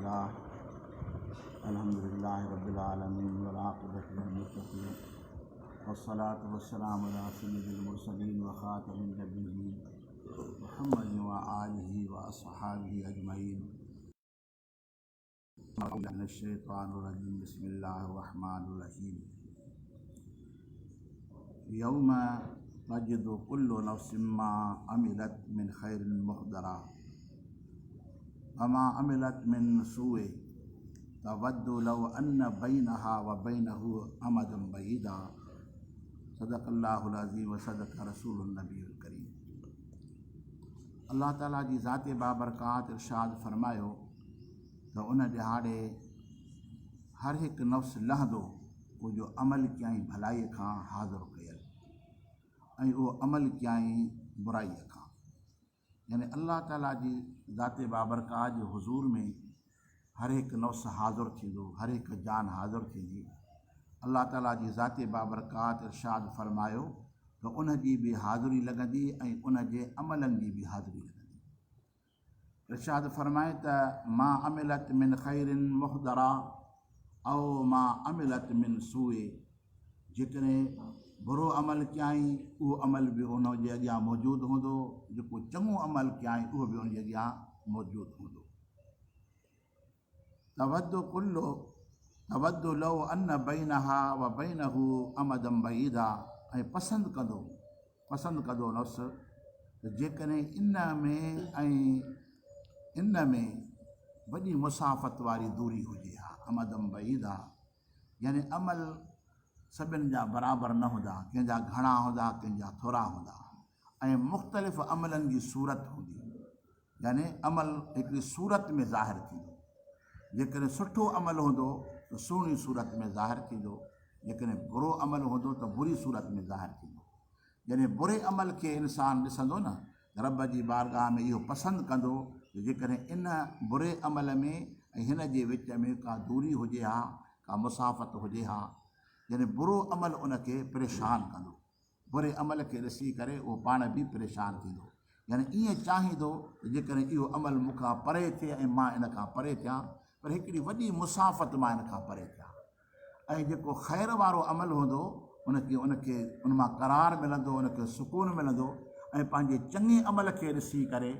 अल्हम्दुलिल्लाह अल्हम्दुलिल्लाहि रब्बिल आलमीन वल आक़िबतु लिल मुत्तक़ीन वस्सलातु वस्सलामु अला सय्यिदिल मुरसलीन व ख़ातमिन नबिय्यीन मुहम्मदिन व आलिहि व अस्हाबिहि अजमईन। मिनश्शैतानिर रजीम बिस्मिल्लाहिर रहमानिर रहीम। यौमा तजिदु कुल्लु नफ्सिन मा अमिलत मिन खैरिन मुहदरा वमा अमिलत मिन सूए तवद्दु लौ अन्न बैनहा व बैनहु अमदन बईदा। सदक़ल्लाहुल अज़ीम व सदक़ रसूलुन नबीयुल करीम। अल्लाह ताला जी ज़ाते बाबरकात इरशाद फरमायो त उन ॾिहाड़े हर हिकु नफ़्स लहंदो को जो अमल कयईं भलाईअ खां हाज़िर कयल ऐं उहो अमल कयईं बुराईअ खां। यानी अल्लाह ताला जी ज़ाते बाबरकात जे हुज़ूर में हर हिकु नफ़्स हाज़िर थींदो, हर हिकु जान हाज़िर थींदी। अल्लाह ताला जी ज़ाते बाबरकात इरशाद फरमायो त उन जी बि हाज़िरी लॻंदी ऐं उन जे अमलनि जी बि हाज़िरी लॻंदी। इरशाद फरमाए त मा अमिलत मिन खैरिन मुहदरा औ मा अमिलत मिन सूए। जेकॾहिं बुरो अमल कयईं उहो अमल बि उन जे अॻियां मौजूदु हूंदो, जेको चङो अमल कयईं उहो बि उन जे अॻियां मौजूदु हूंदो। तवद्दु लौ अन्न बैनहा व बैनहु अमदन बईदा। ऐं पसंदि कंदो नफ़्स त जेकॾहिं इन में वॾी मुसाफ़त वारी दूरी हुजे हा। अमदन बईदा यानी अमल सभिनि जा बराबरि न हूंदा, कंहिंजा घणा हूंदा, कंहिंजा थोरा हूंदा ऐं मुख़्तलिफ़ अमलनि जी सूरत हूंदी। यानी अमल हिकिड़ी सूरत में ज़ाहिर थींदो। जेकॾहिं सुठो अमल हूंदो त सुहिणी सूरत में ज़ाहिर थींदो, जेकॾहिं बुरो अमल हूंदो त बुरी सूरत में ज़ाहिर थींदो। यानी बुरे अमल खे इंसानु ॾिसंदो न, रब जी बारगाह में इहो पसंदि कंदो त जेकॾहिं इन बुरे अमल में ऐं हिन जे विच में का दूरी हुजे हा, का मुसाफ़त हुजे हा, यानी बुरो अमल उनखे परेशान कंदो। बुरे अमल खे ॾिसी करे उहो पाण बि परेशान थींदो। यानी ईअं चाहींदो त जेकॾहिं इहो अमल मूंखां परे थिए ऐं मां इन खां परे थियां, पर हिकिड़ी वॾी मुसाफ़त मां इन खां परे थियां। ऐं जेको ख़ैर वारो अमल हूंदो उनखे उन मां करार मिलंदो, उनखे सुकून मिलंदो ऐं पंहिंजे चङे अमल खे ॾिसी करे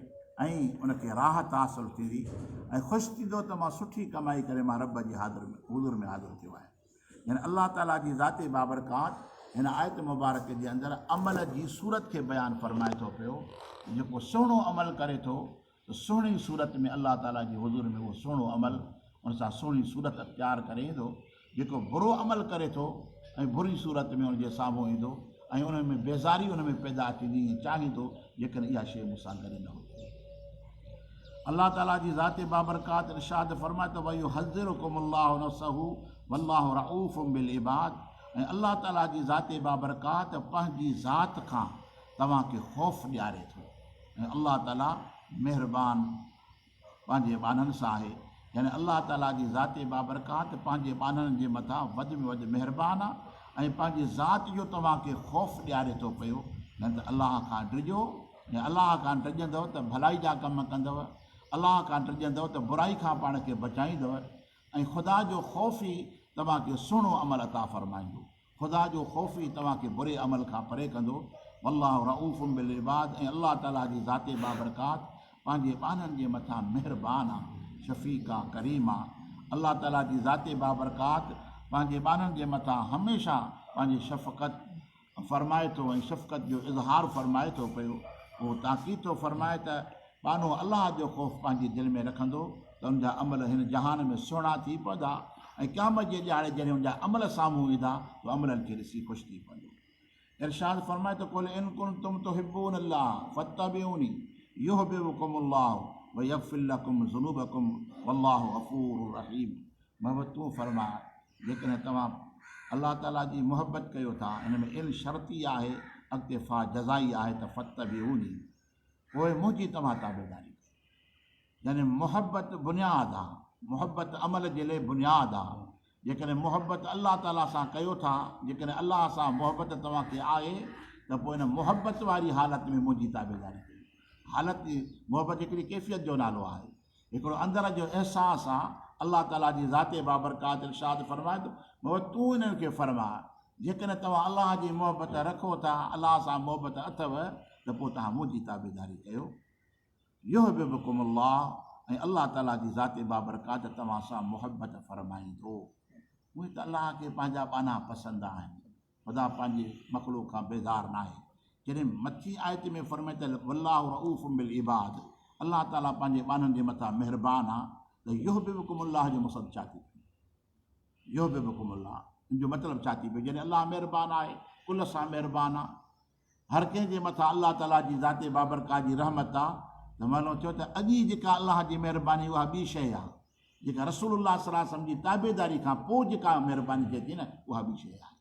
ऐं उनखे राहत हासिलु थींदी ऐं ख़ुशि थींदो त मां सुठी कमाई करे मां रब जे हुज़ूर में हाज़िर थियो आहियां। यानी अल्लाह ताला जी ज़ाते बाबरकात हिन आयत मुबारक जे अंदरि अमल जी सूरत खे बयानु फरमाए थो पियो। जेको सुहिणो अमल करे थो त सुहिणी सूरत में अल्लाह ताला जी हुज़ूर में उहो सुहिणो अमल उन सां सुहिणी सूरत अख़्तियार करे ईंदो। जेको बुरो अमल करे थो ऐं बुरी सूरत में उनजे साम्हूं ईंदो ऐं उन में बेज़ारी उन में पैदा थींदी ऐं चाहींदो जेकॾहिं इहा शइ मूंसां गॾु न हुजे। अल्लाह ताला जी ज़ाते बाबरकात इरशाद फरमाए त वयुहज़्ज़िरुकुमुल्लाहु नफ़्सहु वल्लाहु रऊफ़ुम बिल इबाद। ऐं अल्लाह ताला जी ज़ाते बाबरकात पंहिंजी ज़ात खां तव्हांखे ख़ौफ़ ॾियारे थो ऐं अल्लाह ताला महिरबान पंहिंजे बाननि सां आहे। यानी अल्लाह ताला जी ज़ाते बाबरकात पंहिंजे बाननि जे मथां वधि में वधि महिरबान आहे ऐं पंहिंजी ज़ात जो तव्हांखे ख़ौफ़ ॾियारे थो पियो। न त अलाह खां डिॼो ऐं अलाह खां डिॼंदव त भलाई जा कम कंदव, अलाह खां डिॼंदव त बुराई खां पाण खे बचाईंदव ऐं ख़ुदा जो ख़ौफ़ ई तव्हांखे सुहिणो अमल अता फ़रमाईंदो। ख़ुदा जो ख़ौफ़ ई तव्हांखे बुरे अमल खां परे कंदो। वल्लाहु रऊफ़ुम बिल इबाद। ऐं अल्लाह ताला जी ज़ाते बाबरकात पंहिंजे बाननि जे मथां महिरबान आहे, शफ़ीक़ आहे, करीम आहे। अल्लाह ताला जी ज़ाते बाबरकात पंहिंजे बाननि जे मथां हमेशह पंहिंजी शफ़क़त फरमाए थो ऐं शफ़क़त जो इज़हार फरमाए थो पियो। उहो ताक़ीद थो फरमाए त बानो अल्लाह जो ख़ौफ़ पंहिंजे दिलि में रखंदो त उनजा अमल हिन जहान में सुहिणा थी पवंदा ऐं क़यामत जे ॾियारे जॾहिं उनजा अमल साम्हूं ईंदा त अमलनि खे ॾिसी ख़ुशि थी पवंदो। इरशाद फरमाए त कुल इन कुंतुम तुहिब्बूनल्लाह फत्तबिऊनी युहब्बिबकुमुल्लाह व यग़फिर लकुम ज़ुनूबकुम वल्लाहु गफ़ूरुर रहीम। मोहम्मद तूं फरमा जेकॾहिं तव्हां अल्लाह ताला जी मुहबत कयो था, इन में इन शर्ती आहे अॻिते फ़ा जज़ाई आहे त फत्तबिऊनी, पोइ मुंहिंजी तव्हां ताबेदारी। यानी मुहबत बुनियादु आहे, मुहबत अमल जे लाइ बुनियादु आहे। जेकॾहिं मुहबत अल्लाह ताला सां कयो था, जेकॾहिं अल्लाह सां मुहबत तव्हांखे आहे त पोइ इन मुहबत वारी हालत में मुंहिंजी ताबेदारी कयो। हालत मुहबत हिकिड़ी कैफ़ियत जो नालो आहे। हिकिड़ो अंदर जो अहसासु आहे अलाह ताला जी ज़ाते बाबरकात इरशाद फरमाए थो मगर तूं इन्हनि खे फरमा जेकॾहिं तव्हां अलाह जी मोहबत रखो था अलाह सां मोहबत अथव त पोइ तव्हां मुंहिंजी ताबेदारी कयो युहिब्बुकुमुल्लाह ऐं अलाह ताला जी ज़ाते बाबरकात तव्हां सां मोहबत फरमाईंदो उहे त अलाह खे पंहिंजा पाना पसंदि आहिनि ख़ुदा पंहिंजे मख़लूक खां बेज़ार न आहे जॾहिं मथी आयत में फरमाए त वल्लाहु रऊफ़ बिल इबाद अलाह ताला पंहिंजे ॿारनि जे मथां महिरबानी आहे त युहिब्बुकुमुल्लाह जो मक़सदु छा थी पियो युहिब्बुकुमुल्लाह इन जो मतिलबु छा थी पियो जॾहिं अलाह महिरबानी आहे कुल सां महिरबानी आहे हर कंहिंजे मथां अलाह ताला जी ज़ाते बाबरकात जी रहमत आहे त मानो थियो त अॼु जेका अलाह जी महिरबानी उहा ॿी शइ आहे जेका रसूलुल्लाह सल्लल्लाहु अलैहि वसल्लम जी ताबेदारी खां पोइ जेका महिरबानी थिए थी न उहा ॿी शइ आहे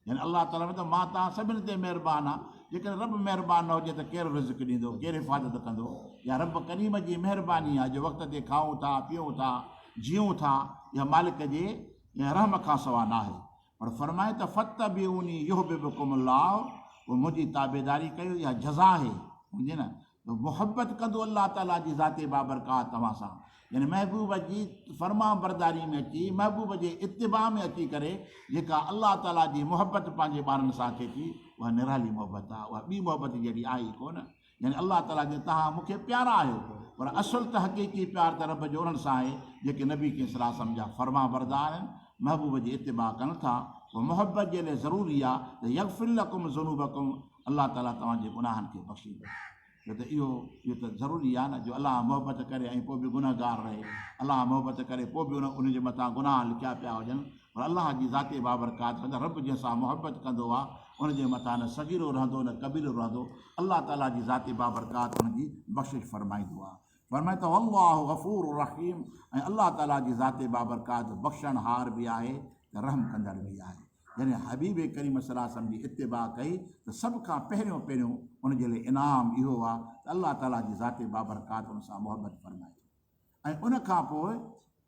यानी अलाह ताला में त मां तव्हां सभिनी ते महिरबानी आहे जेकॾहिं रब महिरबानी न हुजे त केरु रिज़्क़ ॾींदो केरु हिफ़ाज़त कंदो या रब करीम जी महिरबानी आहे जो वक़्त ते खाऊं था पीऊं था जीऊं था या मालिक जे रहम खां सवाइ न आहे पर फरमाए त फत्तबिऊनी युहिब्बुकुमुल्लाह उहो मुंहिंजी ताबेदारी कयो इहा जज़ा आहे हुजे न मोहबत कंदो अलाह ताला जी ज़ाते बाबरकात तव्हां सां यानी महबूब जी फर्मा बरदारी में अची महबूब जे इत्तिबा में अची करे जेका अलाह ताला जी मोहबत पंहिंजे ॿारनि सां थिए थी उहा निराली मोहबत आहे उहा ॿी मोहबत जहिड़ी आहे ई कोन यानी अलाह ताला जे तव्हां मूंखे प्यारा आहियो पर असुलु त हक़ीक़ी प्यार त रब जो उन्हनि सां आहे जेके नबी के सलाह सम्झा फर्मा बरदार आहिनि महबूब जी इत्तिबा कनि था उहा मोहबत जे लाइ ज़रूरी आहे त यग़फिर लकुम ज़ुनूबकुम अलाह ताला तव्हांजे गुनाहनि खे बख़्शींदो छो त इहो त ज़रूरी आहे न जो अलाह मोहबत करे ऐं पोइ बि गुनहगार रहे अलाह मोहबत करे पोइ बि उनजे मथां गुनाह लिखिया पिया हुजनि पर अलाह जी ज़ाते बाबरकात रब जंहिंसां मोहबत कंदो आहे उनजे मथां न सगीरो रहंदो न कबीरो रहंदो अलाह ताला जी ज़ाते बाबरकात उनजी बख़्शिश फरमाईंदो आहे फरमाए त अल्लाहु गफ़ूर रहीम ऐं अलाह ताला जी ज़ाते बाबरकात बख़्शणहार बि आहे त रहम कंदड़ बि आहे यानी हबीब करीम सल्लल्लाहु अलैहि वसल्लम जी इत्तिबा कई त सभ खां पहिरियों उनजे लाइ इनाम इहो आहे त अलाह ताला जी ज़ाते बाबरकात उन सां मोहबत फरमाए ऐं उनखां पोइ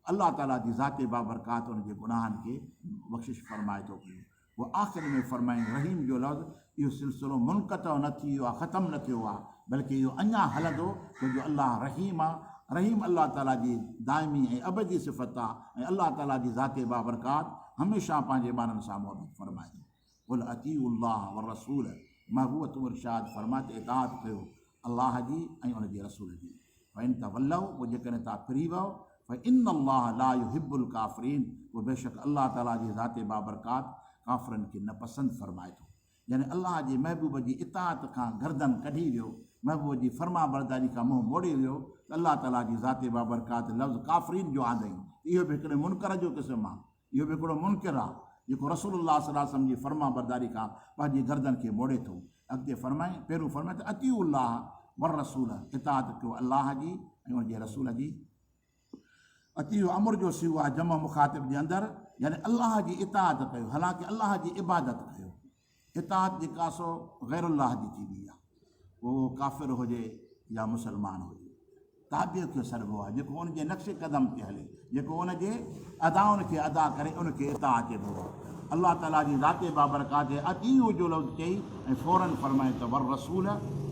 अलाह ताला जी ज़ाते बाबरकात उनजे गुनाहनि खे बख़्शिश फरमाए थो पियो उहो आख़िरि में फरमाईं रहीम जो लफ़्ज़ इहो सिलसिलो मुनक़तो न थी वियो आहे ख़तमु न थियो आहे बल्कि इहो अञा हलंदो छोजो अलाह रहीम आहे रहीम अलाह ताला जी दाइमी ऐं अबदी सिफ़त आहे ऐं अलाह ताला जी ज़ाते बाबरकात हमेशह पंहिंजे ॿारनि सां मोहबत फरमाए कुल अतीउल्लाह व रसूल महबूब तूं इरशाद फरमाए त इताअत कयो अलाह जी ऐं उनजे रसूल जी फ़इन तवल्लव पोइ जेकॾहिं तव्हां फिरी वियो फ़इन अल्लाह ला युहिब्बुल काफ़िरीन पोइ बेशक अलाह ताला जी ज़ाते बाबरकात काफ़िरनि खे न पसंदि फरमाए थो यानी अलाह जे महबूब जी इताअत खां गर्दन कढी वियो महबूब जी फर्मा बरदारी खां मुंहुं मोड़े वियो त अलाह ताला जी ज़ाते बाबरकात लफ़्ज़ काफ़िरीन जो आंदई इहो बि हिकिड़े मुनकर जो क़िस्म आहे इहो बि हिकिड़ो मुनकिर आहे जेको रसूलुल्लाह सल्लल्लाहु अलैहि वसल्लम जी फर्मा बरदारी खां पंहिंजी गर्दन खे मोड़े थो अॻिते फरमाए पहिरियों फरमाए त अतीउल्लाह वर रसूल इताअत कयो अलाह जी ऐं उनजे रसूल जी अतीउ अमर जो सिवा आहे जम मुखातिब जे अंदरि यानी अलाह जी इताअत कयो हालांकि अलाह जी इबादत कयो इताअत जेका सो ग़ैरुल्लाह जी थींदी आहे उहो काफ़िर हुजे या मुस्लमान हुजे ताबे खे सॾिबो आहे जेको उनजे नक्शे क़दम ते हले जेको उनजे अदाउनि खे अदा करे उनखे इताअत चइबो आहे अलाह ताला जी ज़ाते बाबरकात अतीउ जो लफ़्ज़ चई ऐं फ़ौरन फरमाए त वर रसूल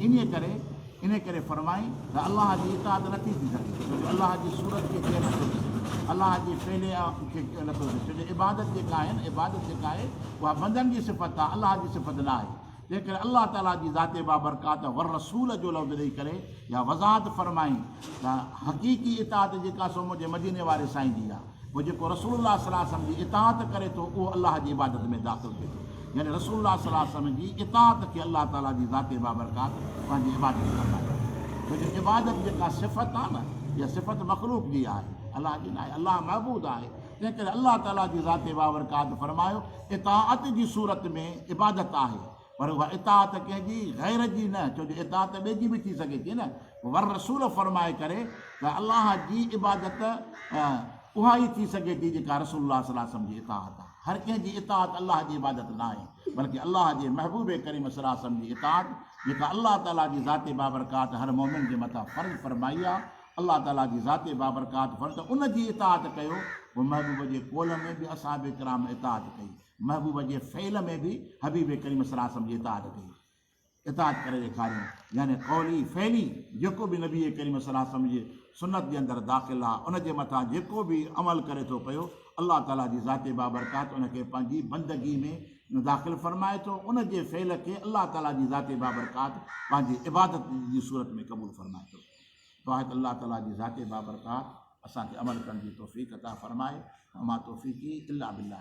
इन करे फरमाई त अलाह जी इताअत नथी थी सघे छोजो अलाह जी सूरत खे केरु नथो ॾिसे अलाह जी फ़ैले खे नथो ॾिसे छोजो इबादत जेका आहे न इबादत जेका आहे उहा बंदनि जी सिफ़त आहे अलाह जी सिफ़त न आहे तंहिं करे अलाह ताला जी ज़ाते बाबरकात वर रसूल जो लफ़्ज़ ॾेई करे या वज़ाहत फरमाई त हक़ीक़ी इताअत जेका सो मुंहिंजे मदीने वारे साईं जी आहे पोइ जेको रसूलुल्लाह सल्लल्लाहु अलैहि वसल्लम जी इताअत करे थो उहो अलाह जी इबादत में दाख़िल थिए थो यानी रसूलुल्लाह सल्लल्लाहु अलैहि वसल्लम जी इताअत खे अलाह ताला जी ज़ाते बाबरकात पंहिंजी इबादत फरमाए छोजो इबादत जेका सिफ़त आहे न इहा सिफ़त मख़लूक जी आहे अलाह जी न आहे अलाह महबूद आहे तंहिं करे अलाह ताला जी ज़ाते बाबरकात फरमायो इताअत जी सूरत में इबादत आहे पर उहा इताअत कंहिंजी ग़ैर जी न छोजो इताअत ॿिए जी बि थी सघे थी न वर रसूल फरमाए करे त अलाह जी इबादत उहा ई थी सघे थी जेका रसूलुल्लाह सल्लल्लाहु अलैहि वसल्लम जी इताअत आहे हर कंहिंजी इताअत अलाह जी इबादत न आहे बल्कि अलाह जे महबूब करीम सल्लल्लाहु अलैहि वसल्लम जी इताअत जेका अलाह ताला जी ज़ाते बाबरकात हर मोमिन जे मथां फ़र्ज़ फरमाई आहे अलाह ताला जी ज़ाते बाबरकात फ़र्ज़ त उनजी इताअत कयो पोइ महबूब जे कौल में बि असहाब किराम इताअत कई महबूब जे फ़ैल में बि हबीब करीम सल्लल्लाहु अलैहि वसल्लम जी इताअत कई इताअत करे ॾेखारियूं यानी कौली फ़ैली जेको बि नबी करीम सल्लल्लाहु अलैहि वसल्लम जे सुनत जे अंदरि दाख़िल आहे, उन जे मथां जेको बि अमल करे थो पियो अलाह ताला जी ज़ाते बाबरकात उनखे पंहिंजी बंदगी में दाख़िल फ़रमाए थो, उन जे फ़ेल खे अलाह ताला जी ज़ाते बाबरकात पंहिंजी इबादत जी सूरत में क़बूल फ़रमाए थो। दुआ आहे त अलाह ताला जी ज़ाते बाबरकात असांखे अमल करण जी तौफ़ीक़ अता फ़रमाए। मां तौफ़ीक़ी इल्ला बिल्लाह।